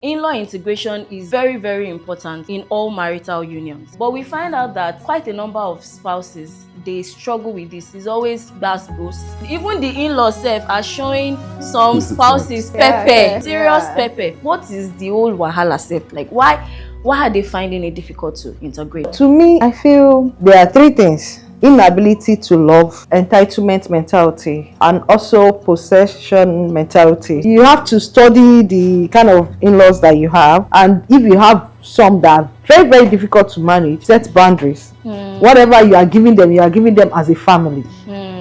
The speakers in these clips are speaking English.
In-law integration is very, very important in all marital unions. But we find out that quite a number of spouses, they struggle with this. It's always gbas-gbos. Even the in-laws sef are showing some spouses pepper, serious pepper. What is the whole wahala sef? Like why are they finding it difficult to integrate? To me, I feel there are three things: inability to love, entitlement mentality, and also possession mentality. You have to study the kind of in-laws that you have, and if you have some that are very, very difficult to manage, set boundaries. Whatever you are giving them as a family.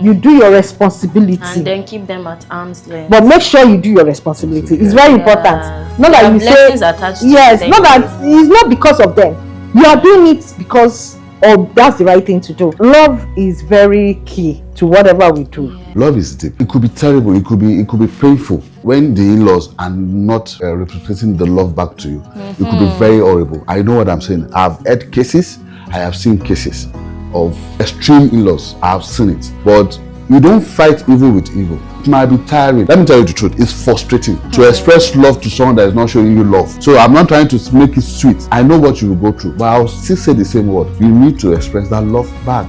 You do your responsibility And then keep them at arm's length. but make sure you do your responsibility. It's very important. Not that you say yes, not that it's not because of them. You are doing it because that's the right thing to do. Love is very key to whatever we do. Love is deep. It could be terrible. It could be painful when the in-laws are not representing the love back to you. It could be very horrible. I know what I'm saying. I've heard cases. I have seen cases of extreme in-laws. I have seen it. But you don't fight evil with evil. It might be tiring. Let me tell you the truth. It's frustrating to express love to someone that is not showing you love. So I'm not trying to make it sweet. I know what you will go through, but I'll still say the same word. You need to express that love back.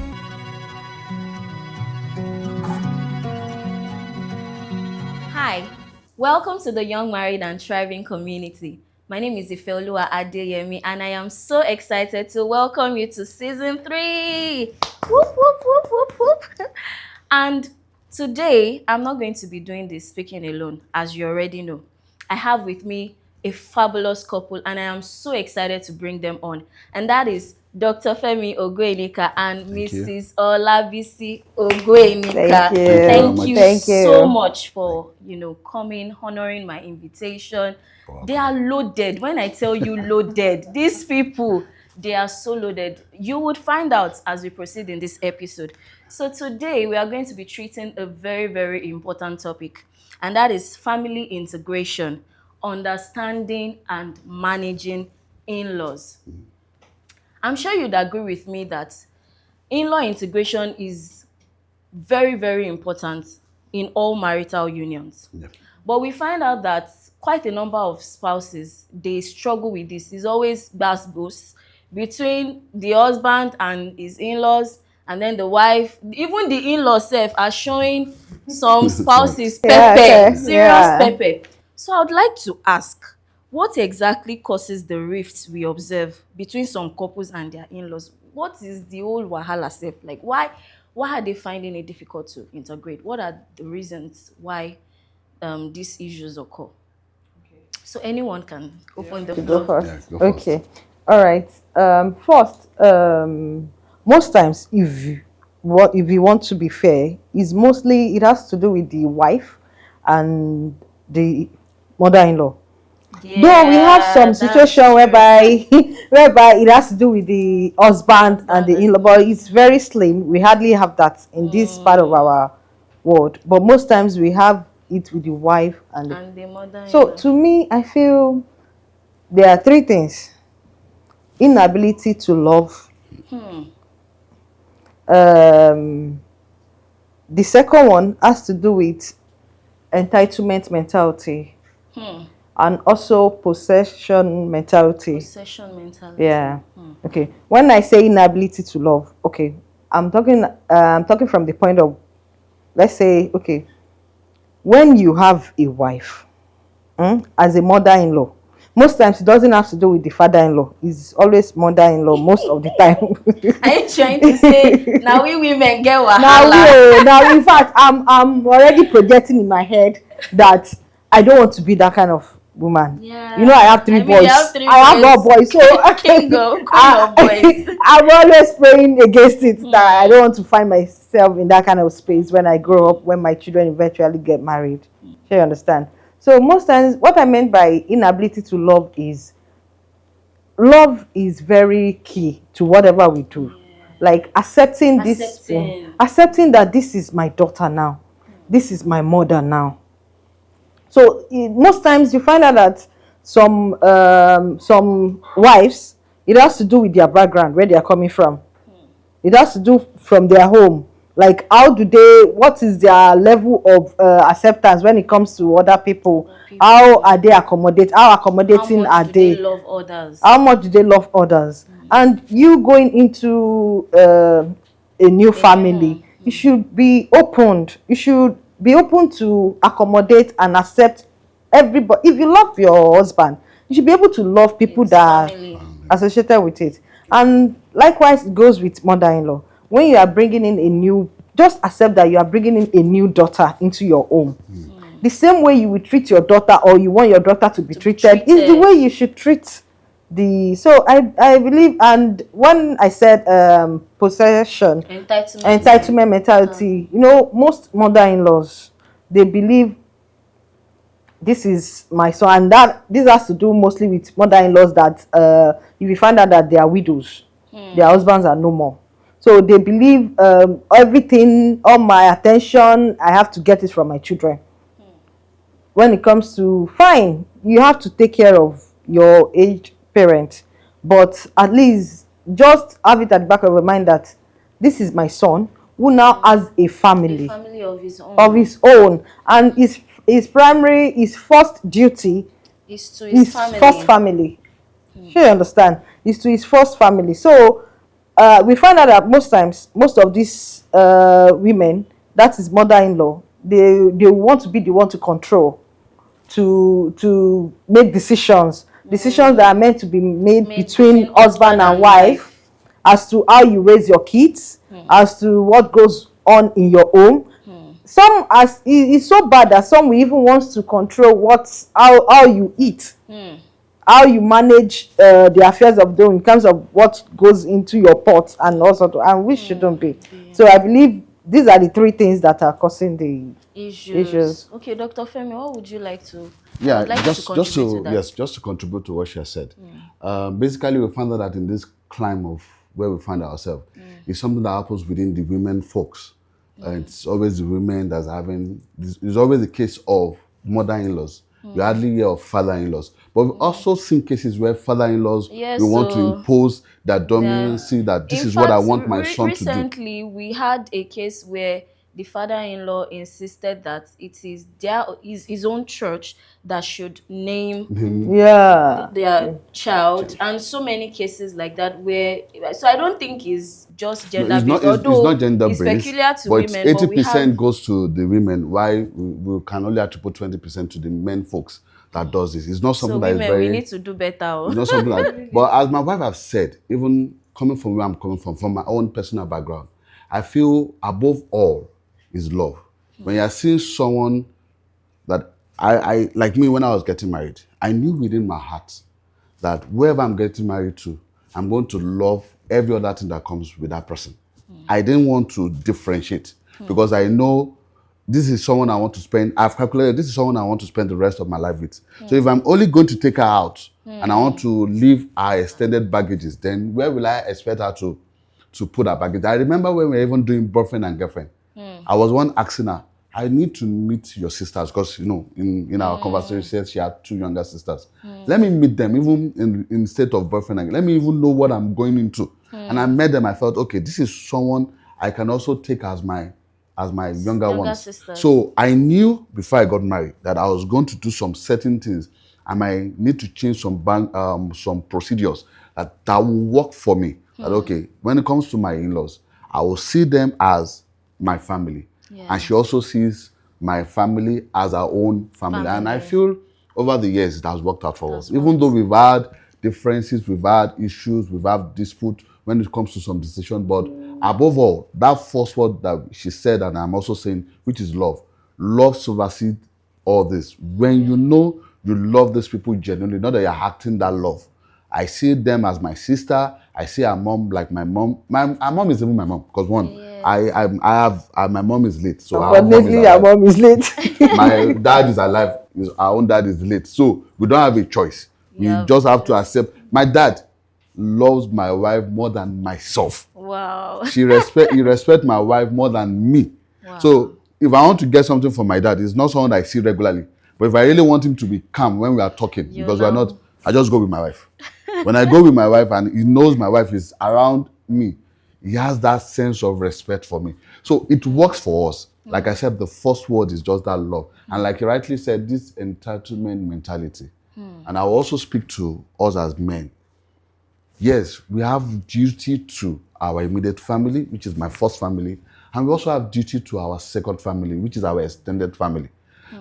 Hi, welcome to the Young Married and Thriving community. My name is Ifeoluwa Adeyemi and I am so excited to welcome you to season 3. Whoop, whoop, whoop, whoop, whoop. And today, I'm not going to be doing this speaking alone, as you already know. I have with me a fabulous couple and I am so excited to bring them on. And that is Dr. Femi Ogoenika and Mrs. Olabisi Ogoenika. Thank you. Thank you so much for, coming, honoring my invitation. They are loaded. When I tell you loaded, these people, they are so loaded. You would find out as we proceed in this episode. So today we are going to be treating a very, very important topic, and that is family integration, understanding and managing in-laws. I'm sure you'd agree with me that in-law integration is very, very important in all marital unions. Yeah. But we find out that quite a number of spouses, they struggle with this. It's always gbas-gbos between the husband and his in-laws, and then the wife. Even the in-laws sef are showing some spouses pepper, serious pepper. So I would like to ask, what exactly causes the rifts we observe between some couples and their in-laws? What is the whole wahala sef? Like why are they finding it difficult to integrate? What are the reasons why these issues occur? So anyone can open the floor. Go first. Okay. All right. First, most times, if you want to be fair, it has to do with the wife and the mother-in-law. Yeah, though we have some situation whereby it has to do with the husband and the in-law, but it's very slim. We hardly have that in this part of our world. But most times we have it with the wife and the mother-in-law. So to me, I feel there are three things: inability to love. The second one has to do with entitlement mentality. And also possession mentality. Yeah. Okay. When I say inability to love, okay, I'm talking from the point of, let's say, okay, when you have a wife, as a mother-in-law, most times it doesn't have to do with the father-in-law. It's always mother-in-law most of the time. Are you trying to say now we women get wahala? Now in fact, I'm already projecting in my head that I don't want to be that kind of woman. Yeah. I have three boys. I have all boys. So I'm always praying against it that I don't want to find myself in that kind of space when I grow up, when my children eventually get married. Do you understand? So most times what I meant by inability to love is very key to whatever we do. Like accepting that this is my daughter now. This is my mother now. So most times you find out that some wives, it has to do with their background, where they are coming from. It has to do from their home. Like, how do they, what is their level of acceptance when it comes to other people? Other How people. are they how How accommodating much are do they they? love others? How much do they love others? And you going into a new A new family, home. you should be opened. You should be open to accommodate and accept everybody. If you love your husband, you should be able to love people It's that are family. associated with it. And likewise, it goes with mother-in-law. When you are bringing in a new, just accept that you are bringing in a new daughter into your home. The same way you will treat your daughter, or you want your daughter to be To be treated, is the treated. way you should treat the. So I believe, and when I said possession, entitlement mentality, you know, most mother-in-laws, they believe this is my son, and that this has to do mostly with mother-in-laws that if you find out that they are widows, their husbands are no more, so they believe everything, all my attention, I have to get it from my children. When it comes to, fine, you have to take care of your aged parent, but at least just have it at the back of your mind that this is my son who now has a A family family of his of own. his own, and his first duty, Is to his his first family. family, sure, you understand, is to his first family. So we find out that most times, most of these women, that is mother-in-law, they want to be the one to control, to make decisions that are meant to be made Made between between husband husband and and wife, wife. as to how you raise your kids, as to what goes on in your home. Some, as it's so bad that some will even want to control how you eat, how you manage the affairs of the home in terms of what goes into your pot and all sort of, and which shouldn't be. So I believe these are the three things that are causing the Issues. issues. Okay, Dr. Femi, what would you like to? I Yeah, would like you to just contribute to to that. yes, just to contribute to what she has said. Basically, we found out that in this climb of where we find ourselves, it's something that happens within the women folks. It's always the women that's having. It's always the case of mother-in-laws. You hardly hear of father-in-laws, but we've also seen cases where father-in-laws will Yes, want to so impose that yeah. dominancy. That this In is what I fact, want my son to do. recently we had a case where the father-in-law insisted that it is his own church that should name Yeah. their child, and so many cases like that where, so I don't think it's just No, gender based, it's although not gender it's based, peculiar to but women, but we have 80% goes to the women. Why we can only attribute 20% to the men folks that does this. It's not so something that is women, we very. need to do better. It's not something that. But as my wife has said, even coming from where I'm coming from my own personal background, I feel above all is love. When you're seeing someone that I like me when I was getting married, I knew within my heart that whoever I'm getting married to, I'm going to love every other thing that comes with that person. I didn't want to differentiate because I know this is someone I want to spend. I've calculated this is someone I want to spend the rest of my life with. So if I'm only going to take her out and I want to leave her extended baggages, then where will I expect her to put her baggage? I remember when we were even doing boyfriend and girlfriend. I was one asking her, I need to meet your sisters because, you know, in our conversation, she said she had two younger sisters. Let me meet them, even in state of boyfriend. And let me even know what I'm going into. And I met them. I felt, okay, this is someone I can also take as my younger ones. sisters. So I knew before I got married that I was going to do some certain things. I might need to change some procedures that will work for me. That okay, when it comes to my in-laws, I will see them as my family. And she also sees my family as our own family. And I feel over the years it has worked out for us. Even though we've had differences, we've had issues, we've had dispute when it comes to some decision. But above all, that first word that she said, and I'm also saying, which is love. Love supersedes all this. When you know you love these people genuinely, not that you're acting that love. I see them as my sister. I see our mom like my mom. Our mom is even my mom because my mom is late, so our mom is Unfortunately, your alive. mom is late. My dad is alive. Our own dad is late, so we don't have a choice. We just have to accept. My dad loves my wife more than myself. Wow. He respect my wife more than me. Wow. So if I want to get something from my dad, it's not someone I see regularly. But if I really want him to be calm when we are talking, because we're not, I just go with my wife. When I go with my wife and he knows my wife is around me, he has that sense of respect for me. So it works for us. Like I said, the first word is just that love. And like you rightly said, this entitlement mentality. And I will also speak to us as men. Yes, we have duty to our immediate family, which is my first family, and we also have duty to our second family, which is our extended family.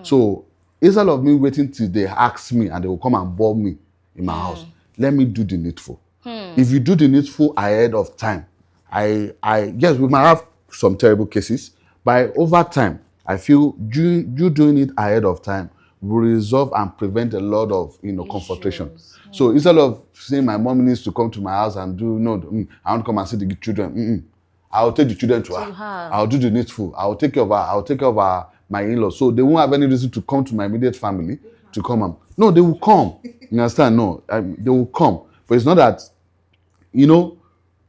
So instead of me waiting till they ask me and they will come and bore me in my house, let me do the needful. If you do the needful ahead of time, yes, we might have some terrible cases, but over time, I feel you doing it ahead of time will resolve and prevent a lot of confrontation. So instead of saying my mom needs to come to my house and do no, I want to come and see the children. I'll take the children to her. I'll do the needful. I'll take care of her. I'll take care of her, my in-laws. So they won't have any reason to come to my immediate family to come and no, they will come. You understand? No, they will come. But it's not that,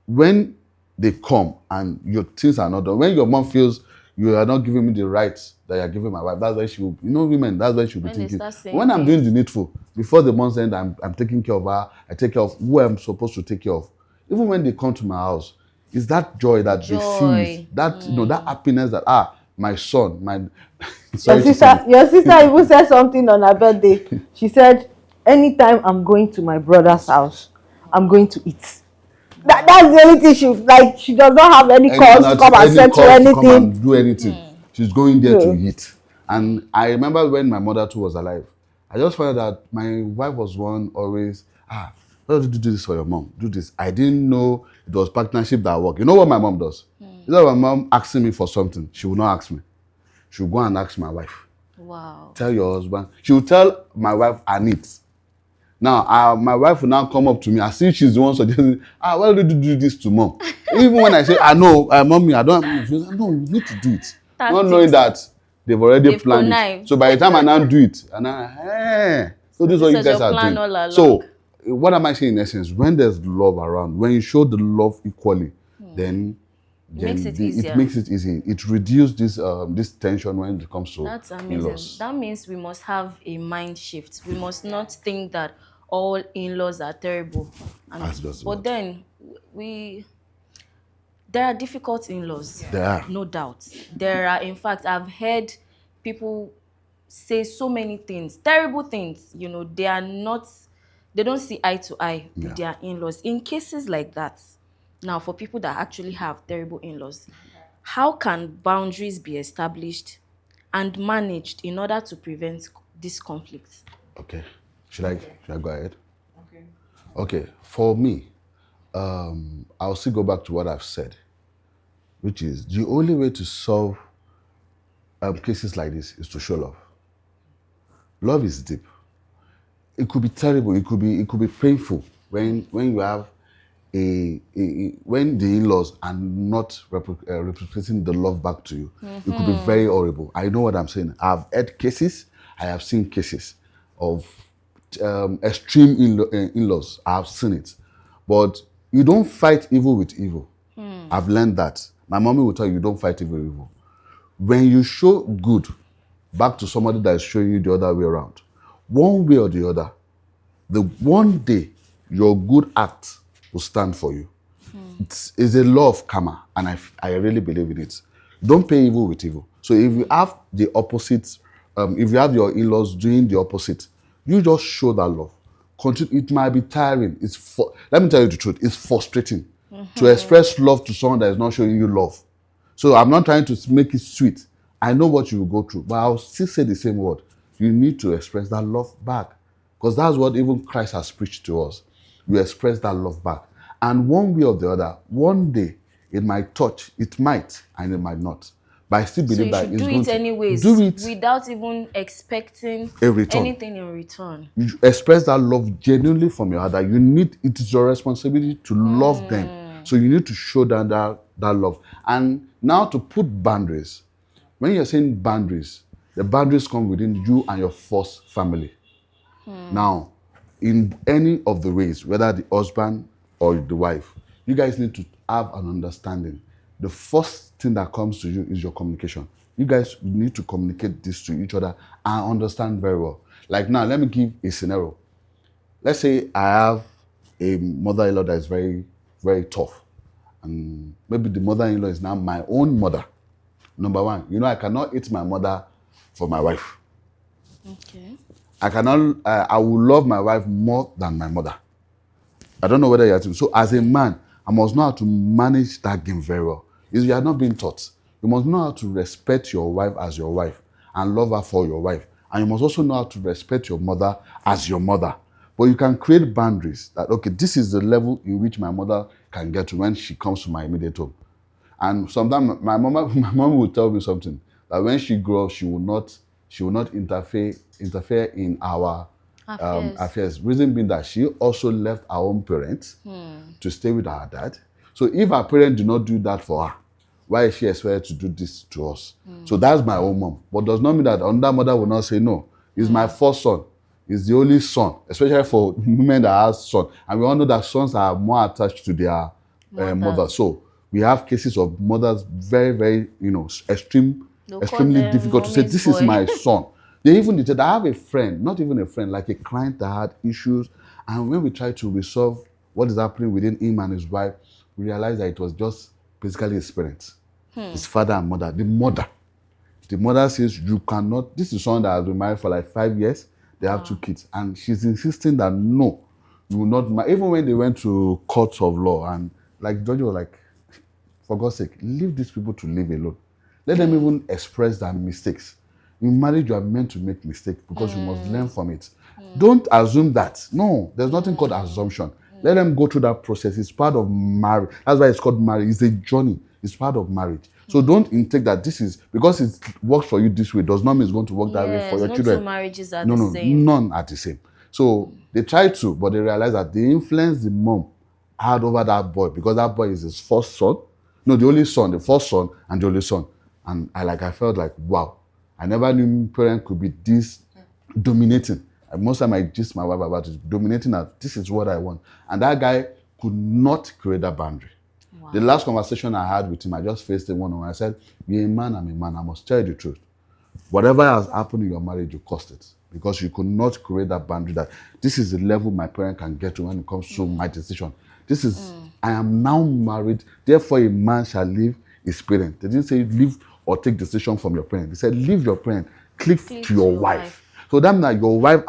when they come and your things are not done, when your mom feels you are not giving me the rights that you are giving my wife, that's why she will, women, that's why she will be thinking. When I'm doing the needful, before the month's end, I'm taking care of her, I take care of who I'm supposed to take care of. Even when they come to my house, it's that joy that they see, that that happiness that my son, my your sister even said something on her birthday. She said, anytime I'm going to my brother's house, I'm going to eat. That's the only thing she does not have any cause to come and settle anything. Come and do anything. She's going there to eat. And I remember when my mother too was alive, I just found out that my wife was one always, why don't you do this for your mom? Do this. I didn't know it was partnership that worked. You know what my mom does? Instead of my mom asking me for something, she will not ask me. She will go and ask my wife. Wow. Tell your husband. She will tell my wife her needs. Now, my wife will now come up to me as if she's the one suggesting, why don't you do this to mom? Even when I say, no, mommy, I don't. She says, no, you need to do it. Not knowing that they've already planned it. So by the time I now do it, so this is what you guys are doing. So what am I saying in essence? When there's love around, when you show the love equally, then it makes it easier. It makes it easy. It reduces this tension when it comes to That's amazing. in-laws. That means we must have a mind shift. We must not think that all in-laws are terrible. But then there are difficult in-laws. There are. No doubt. There are, in fact, I've heard people say so many things, terrible things. They don't see eye to eye with their in-laws. In cases like that, now for people that actually have terrible in-laws, how can boundaries be established and managed in order to prevent this conflict? Okay. Should I go ahead? Okay. For me, I'll still go back to what I've said, which is the only way to solve cases like this is to show love. Love is deep. It could be terrible. It could be painful when you have when the in-laws are not replicating the love back to you. It could be very horrible. I know what I'm saying. I've heard cases. I have seen cases of extreme in-laws. I've seen it. But you don't fight evil with evil. I've learned that. My mommy will tell you don't fight evil with evil. When you show good back to somebody that is showing you the other way around, one way or the other, the one day your good act will stand for you. It's a law of karma, and I really believe in it. Don't pay evil with evil. So if you have the opposite, if you have your in-laws doing the opposite, you just show that love. It might be tiring. Let me tell you the truth. It's frustrating to express love to someone that is not showing you love. So I'm not trying to make it sweet. I know what you will go through, but I'll still say the same word. You need to express that love back, because that's what even Christ has preached to us. You express that love back. And one way or the other, one day, it might touch, it might, and it might not. But I still believe that it's going to anyways, do it without even expecting anything in return. You express that love genuinely from your heart. It is your responsibility to love them. So you need to show them that love. And now to put boundaries. When you're saying boundaries, the boundaries come within you and your first family. Now, in any of the ways, whether the husband or the wife, you guys need to have an understanding. The first thing that comes to you is your communication. You guys need to communicate this to each other and understand very well. Like now, let me give a scenario. Let's say I have a mother-in-law that is very, very tough. and maybe the mother-in-law is now my own mother. Number one, I cannot eat my mother for my wife. Okay. I will love my wife more than my mother. I don't know whether you are to. So as a man, I must know how to manage that game very well. If you are not being taught, you must know how to respect your wife as your wife and love her for your wife. And you must also know how to respect your mother as your mother. But you can create boundaries that, okay, this is the level in which my mother can get to when she comes to my immediate home. And sometimes my mom will tell me something that when she grows, she will not interfere in our Affairs. affairs. Reason being that she also left her own parents to stay with her dad. So if her parents do not do that for her, why is she expected to do this to us? So that's my own mom. But does not mean that another mother will not say no. It's my first son. It's the only son, especially for women that have son. And we all know that sons are more attached to their mother. So we have cases of mothers very, very, They'll call extremely them difficult to say, mommy's this is boy. my son. They even did. I have a friend, not even a friend, like a client that had issues. And when we tried to resolve what is happening within him and his wife, we realized that it was just basically his parents, his father and mother. The mother says, you cannot, this is someone that has been married for like 5 years. They have 2 kids. And she's insisting that no, you will not marry. Even when they went to courts of law, and like George was like, for God's sake, leave these people to live alone. Let them even express their mistakes. In marriage, you are meant to make mistakes because you must learn from it. Don't assume that. No, there's nothing called assumption. Let them go through that process. It's part of marriage. That's why it's called marriage. It's a journey. It's part of marriage. So don't intake that this is, because it works for you this way, does not mean it's going to work that way for Yes, your no children. two marriages are No, the no, same. none are the same. So they try to, but they realize that the influence the mom had over that boy, because that boy is his first son. No, the only son, the first son, and the only son. And I felt like, wow, I never knew parents could be this dominating. And most time I gist my wife about it, dominating that this is what I want. And that guy could not create that boundary. Wow. The last conversation I had with him, I just faced him one-on-one. I said, you're a man, I'm a man. I must tell you the truth. Whatever has happened in your marriage, you cost it. Because you could not create that boundary that this is the level my parent can get to when it comes to my decision. This is, I am now married, therefore a man shall leave his parent. They didn't say leave or take decision from your parent. They said leave your parent, click to your wife. So that means that your wife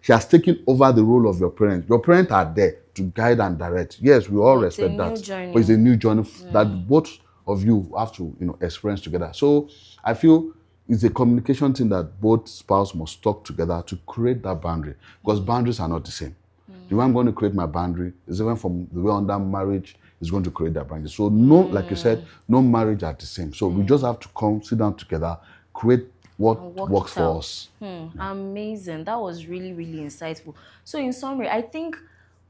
she has taken over the role of your parents. Your parents are there to guide and direct. Yes, we all respect that. But it's a new journey that both of you have to, experience together. So I feel it's a communication thing that both spouses must talk together to create that boundary, because boundaries are not the same. The way I'm going to create my boundary is even from the way under marriage is going to create that boundary. So no, like you said, no marriage are the same. So we just have to come, sit down together, create what works for us. Amazing. That was really, really insightful. So in summary, I think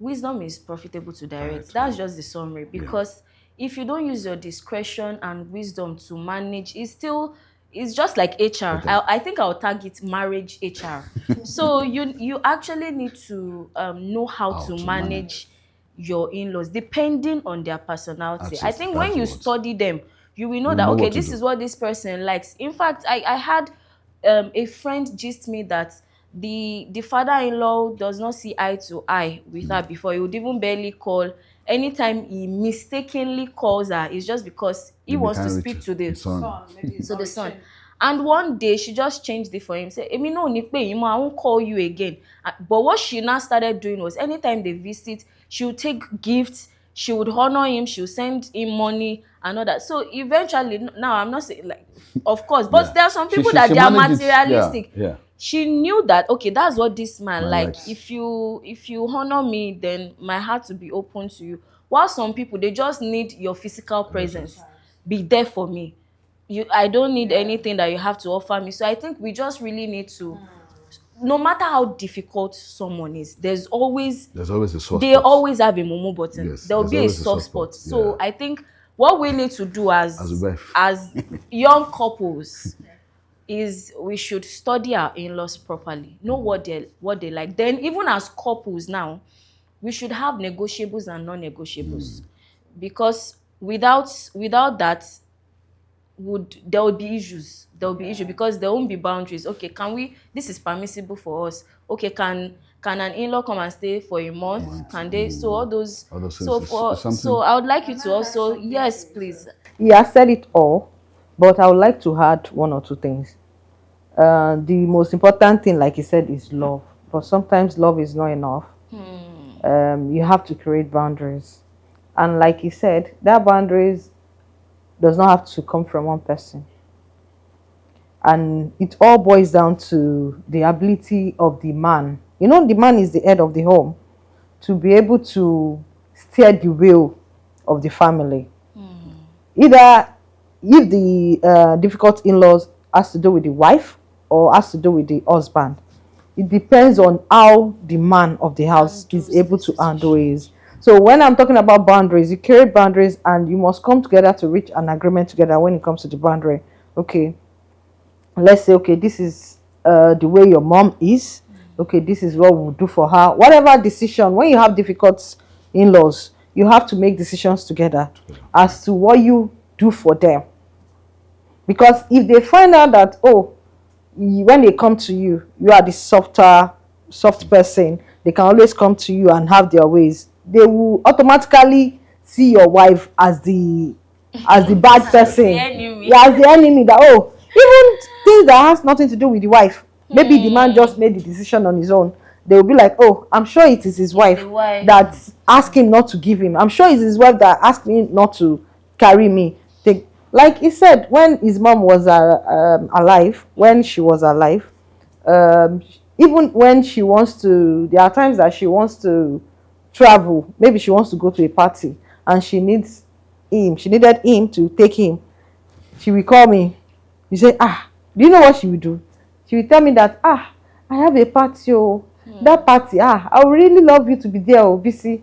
wisdom is profitable to direct. That's just the summary, because if you don't use your discretion and wisdom to manage, it's just like HR. Okay. I think I'll target marriage HR. So you actually need to know how to manage your in-laws depending on their personality. I think when you study them, you will know that, okay, this is what this person likes. In fact, I had a friend gist me that the father-in-law does not see eye to eye with her before. He would even barely call. Anytime he mistakenly calls her, it's just because he wants to speak to the son. And one day she just changed it for him. Say, "Emi no ni pe I won't call you again." But what she now started doing was, anytime they visit, she would take gifts, she would honor him, she would send him money and all that. So eventually, now I'm not saying, like, of course, but there are some people that they are materialistic. She knew that, okay, that's what this man likes. If you honor me, then my heart will be open to you. While some people, they just need your physical presence. Be there for me. I don't need anything that you have to offer me. So I think we just really need to, no matter how difficult someone is, there's always a soft spot. They always have a momo button. Yes, there will be a soft spot. So I think what we need to do as young couples is we should study our in-laws properly, know what they like. Then even as couples now, we should have negotiables and non-negotiables, because without that, there would be issues. There will be issue because there won't be boundaries. Okay, this is permissible for us. Okay, can Can an in-law come and stay for a month? Can they? So all those. All those things So is for something. so I would like you to also, yes, please. He has said it all, but I would like to add one or two things. The most important thing, like he said, is love. But sometimes love is not enough. You have to create boundaries. And like he said, that boundaries does not have to come from one person. And it all boils down to the ability of the man. You know, the man is the head of the home, to be able to steer the wheel of the family. Either if the difficult in-laws has to do with the wife or has to do with the husband, it depends on how the man of the house is able to handle it. So when I'm talking about boundaries, you create boundaries and you must come together to reach an agreement together when it comes to the boundary. Okay, let's say, okay, this is the way your mom is. Okay, this is what we'll do for her. Whatever decision, when you have difficult in-laws, you have to make decisions together as to what you do for them. Because if they find out that, oh, when they come to you, you are the soft person, they can always come to you and have their ways. They will automatically see your wife as the bad person, enemy. yeah, as the enemy. That, oh, even things that has nothing to do with the wife, maybe the man just made the decision on his own, they will be like, oh, I'm sure it is his wife that asked him not to give him. I'm sure it's his wife that asked him not to carry me. Like he said, when his mom was alive, when she was alive, um, even when she wants to, there are times that she wants to travel. Maybe she wants to go to a party and she needs him. She needed him to take him. She will call me. You say, ah, do you know what she will do? She will tell me that, ah, I have a party. Oh, that party, ah, I would really love you to be there, oh, BC.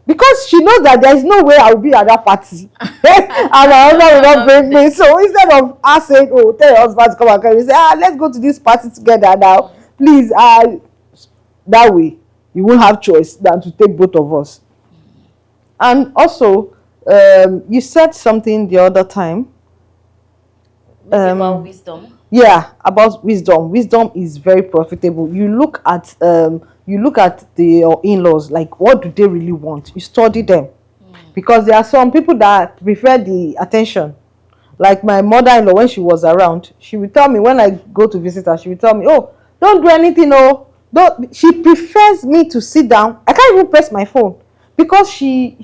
Because she knows that there is no way I will be at that party. And my husband will not bring me. So instead of her saying, oh, tell your husband to come and carry me, say, ah, let's go to this party together now. Please, that way, you won't have choice than to take both of us. And also, you said something the other time. About wisdom. Yeah, about wisdom. Wisdom is very profitable. You look at the in-laws, like, what do they really want? You study them. Because there are some people that prefer the attention. Like my mother-in-law, when she was around, she would tell me, when I go to visit her, she would tell me, oh, don't do anything, oh, don't. She prefers me to sit down. I can't even press my phone because she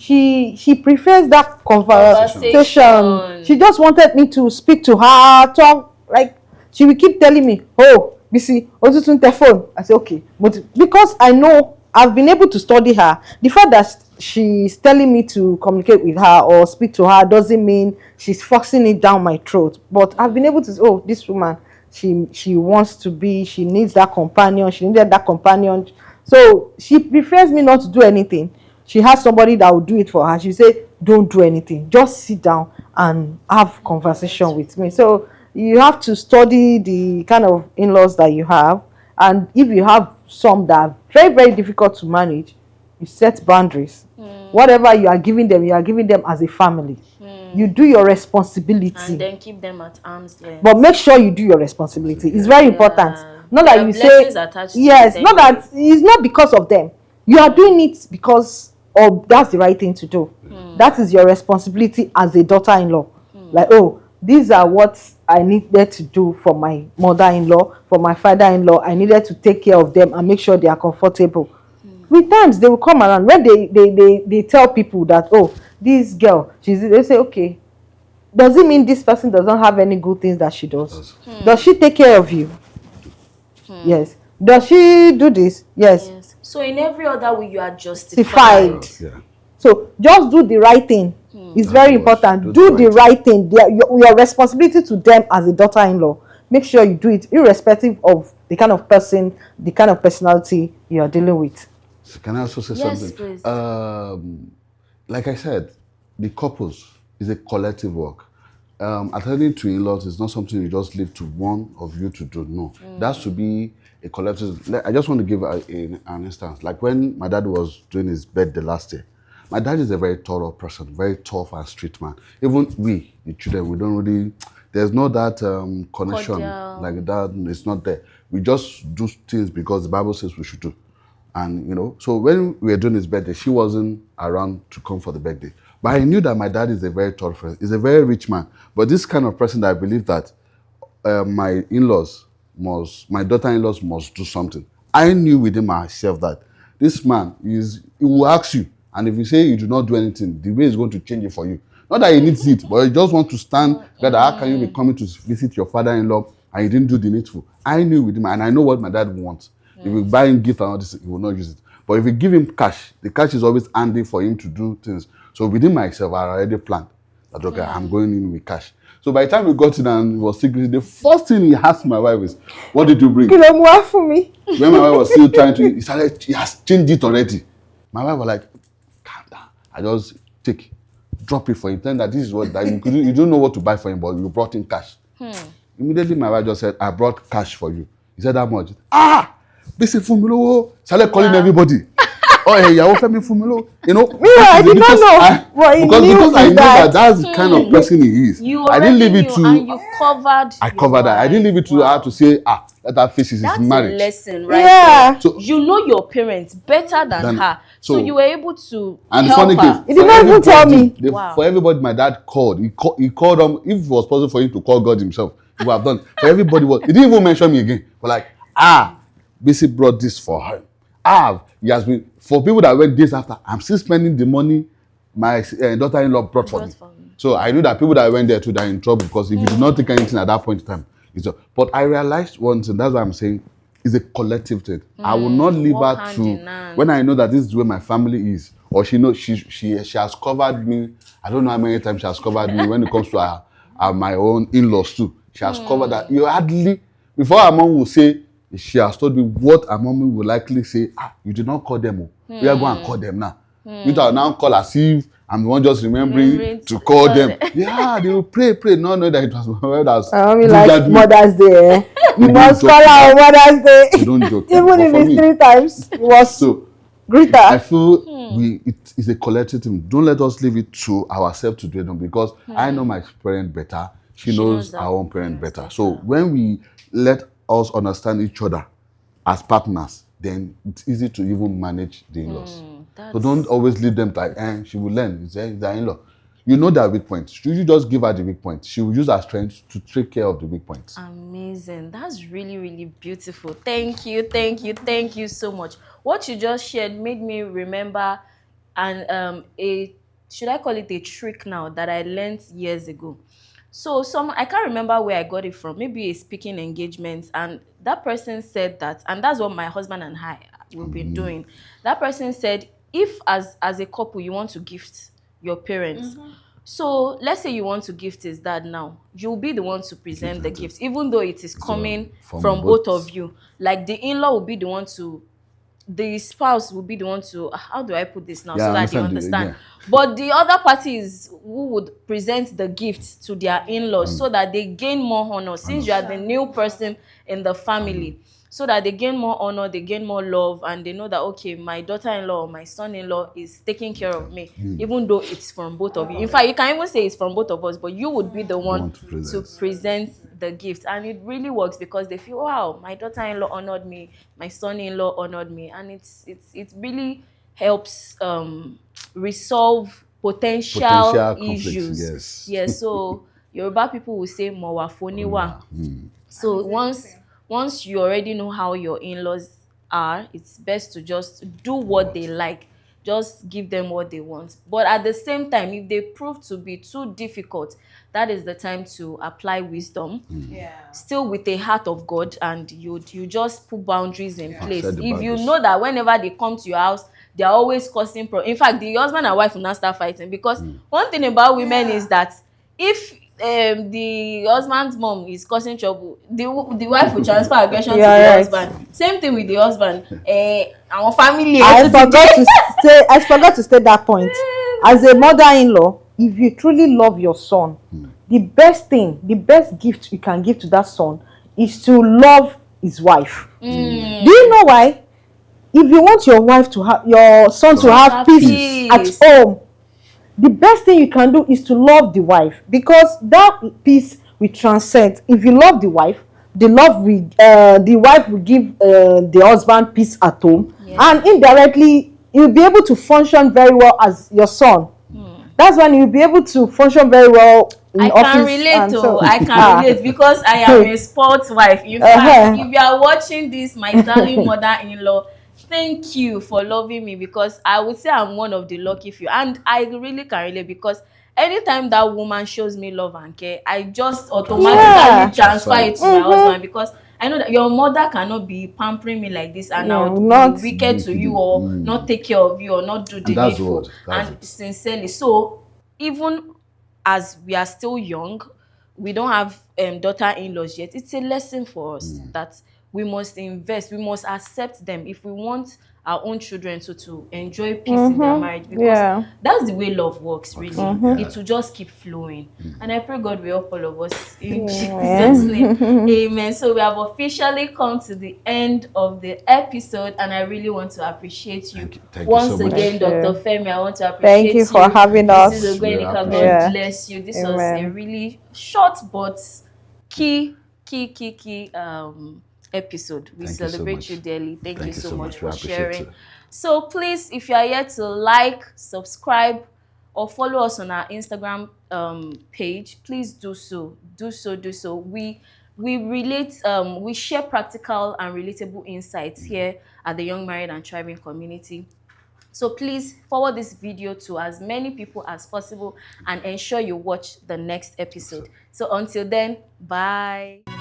prefers that conversation. She just wanted me to speak to her, talk. Like, she will keep telling me, oh, BC, Otutun phone. I say, okay. But because I know, I've been able to study her, the fact that she's telling me to communicate with her or speak to her doesn't mean she's forcing it down my throat. But I've been able to say, oh, this woman, she wants to be, she needs that companion, she needed that companion. So she prefers me not to do anything. She has somebody that will do it for her. She say, don't do anything, just sit down and have conversation with me. So you have to study the kind of in-laws that you have, and if you have some that are very, very difficult to manage, you set boundaries. Whatever you are giving them as a family. You do your responsibility And then keep them at arm's length. but make sure you do your responsibility. It's very important. Not There that are you blessings say attached to yes, it not anyway. that it's not because of them. You are doing it because that's the right thing to do. That is your responsibility as a daughter-in-law. Like, oh, these are what I needed to do for my mother-in-law, for my father-in-law. I needed to take care of them and make sure they are comfortable. With times they will come around when they tell people that, oh, this girl, they say, okay, does it mean this person does not have any good things that she does? Does she take care of you? Yes. Does she do this? Yes. So in every other way, you are justified. Yeah. So just do the right thing. It's very important. Do the right thing. Your responsibility to them as a daughter-in-law. Make sure you do it irrespective of the kind of person, the kind of personality you are dealing with. So can I also say Yes, something? please. Like I said, the couples is a collective work. Attending to in-laws is not something you just leave to one of you to do. No, that has to be a collective. I just want to give an instance. Like when my dad was doing his birthday last year, my dad is a very thorough person, very tough and street man. Even we, the children, we don't really. There's no that connection Cordial. like that. It's not there. We just do things because the Bible says we should do. And, so when we were doing his birthday, she wasn't around to come for the birthday. But I knew that my dad is a very tall person. He's a very rich man. But this kind of person that I believe that my in-laws my daughter-in-laws must do something. I knew within myself that this man he will ask you. And if you say you do not do anything, the way is going to change it for you. Not that he needs it, but he just wants to stand together. How can you be coming to visit your father-in-law and you didn't do the needful? I knew with him, and I know what my dad wants. If you buy him gift and all this, he will not use it. But if you give him cash, the cash is always handy for him to do things. So within myself, I already planned that, okay, I'm going in with cash. So by the time we got in and it was secret, the first thing he asked my wife is, what did you bring? Kilo more for me. When my wife was still trying to, he has changed it already. My wife was like, calm down. I just drop it for him. Tell him that this is what, that you don't know what to buy for him, but you brought in cash. Immediately my wife just said, I brought cash for you. He said, how much? Basic Fumilo. Started calling everybody. Oh, hey, you offer me Fumilo. I did not know. Because I knew that that's the kind of person he is. I didn't leave it to. And you covered. I covered that. I didn't leave it to her to say, let her face his marriage. That's a lesson, right? Yeah. There. So you know your parents better than her. So you were able to and help the funny her. case, he did not even tell me. For everybody, my dad called. He called them. If it was possible for him to call God himself, he would have done. For everybody, he didn't even mention me again. But like, Bisi brought this for her. He has been, for people that went days after, I'm still spending the money my daughter-in-law brought for me. So I knew that people that went there too, they're in trouble, because if you do not take anything at that point in time, but I realized one thing, that's why I'm saying it's a collective thing. I will not leave her to, when I know that this is where my family is, or she knows she has covered me. I don't know how many times she has covered me when it comes to my own in-laws too. She has covered that. You hardly, before her mom will say, she has told me what her mommy will likely say, you did not call them. We are going to call them now. You now call as if I'm the one just remembering to call them. Yeah, they will pray. Not know that it was my wife that's like Mother's Day. You must call her on Mother's Day. You don't joke. Even if it's 3 times, it was so greater. I feel it is a collective thing. Don't let us leave it to ourselves to do it, because I know my parent better. She knows our own parent better. So when we let us understand each other as partners, then it's easy to even manage the in-laws. So don't always leave them like, she will learn. It's their in-law. You know their weak points. You just give her the weak points. She will use her strength to take care of the weak points. Amazing. That's really, really beautiful. Thank you so much. What you just shared made me remember should I call it a trick now that I learned years ago. So I can't remember where I got it from, maybe a speaking engagement, and that person said that, and that's what my husband and I will be doing. That person said, if as a couple you want to gift your parents, so let's say you want to gift his dad now, you'll be the one to present the gift, even though it is coming from both of you. Like the in-law will be the one to, the spouse will be the one to, how do I put this now, so that they understand. But the other party is who would present the gift to their in-laws, so that they gain more honor, since you are the new person in the family. So that they gain more honor, they gain more love, and they know that, okay, my daughter-in-law or my son-in-law is taking care of me, even though it's from both of you. In fact, you can even say it's from both of us, but you would be the one to present the gift. And it really works, because they feel, wow, my daughter-in-law honored me, my son-in-law honored me, and it really helps resolve potential issues. Yes, so Yoruba people will say "Mowa foniwa." So once you already know how your in-laws are, it's best to just do what they like. Just give them what they want. But at the same time, if they prove to be too difficult, that is the time to apply wisdom. Still with a heart of God, and you just put boundaries in place. If you know that whenever they come to your house, they are always causing problems. In fact, the husband and wife will not start fighting, because one thing about women is that if the husband's mom is causing trouble, the wife will transfer aggression to the husband. Same thing with the husband. Our family. I forgot to state that point. As a mother-in-law, if you truly love your son, the best gift you can give to that son is to love his wife. Do you know why? If you want your son to have peace at home, the best thing you can do is to love the wife, because that peace will transcend. If you love the wife, the wife will give the husband peace at home, Yeah. and indirectly you'll be able to function very well as your son. That's when you'll be able to function very well in I office. can relate, And oh, so I can relate because I am a sports wife. In fact, if you are watching this, my darling mother-in-law, thank you for loving me, because I would say I'm one of the lucky few, and I really can relate because anytime that woman shows me love and care, I just automatically Yeah. transfer it to my Mm-hmm. husband, because I know that your mother cannot be pampering me like this and I Yeah, would be not. wicked to you or not take care of you or not do And the that's what. needful. That's And it. sincerely, so even as we are still young, we don't have daughter-in-laws yet. It's a lesson for us that we must invest, we must accept them if we want our own children to enjoy peace in their marriage, because Yeah. that's the way love works, really. Yeah. It will just keep flowing. And I pray God will help all of us in Jesus' name. Amen. Amen. So we have officially come to the end of the episode, and I really want to appreciate you. Thank you so Once much. again, Thank Dr. you. Femi, I want to Thank you appreciate for you. having Mrs. us. We Ogbenika, God appreciate Yeah. it. bless you. This was a Amen. really short but key episode. We Thank you so celebrate much. you dearly. Thank you Thank you so so much much. We for appreciate sharing. it. So please, if you are yet to like, subscribe, or follow us on our Instagram page, please do so. Do so. We share practical and relatable insights here at the Young Married and Thriving community. So please forward this video to as many people as possible and ensure you watch the next episode. So until then, bye.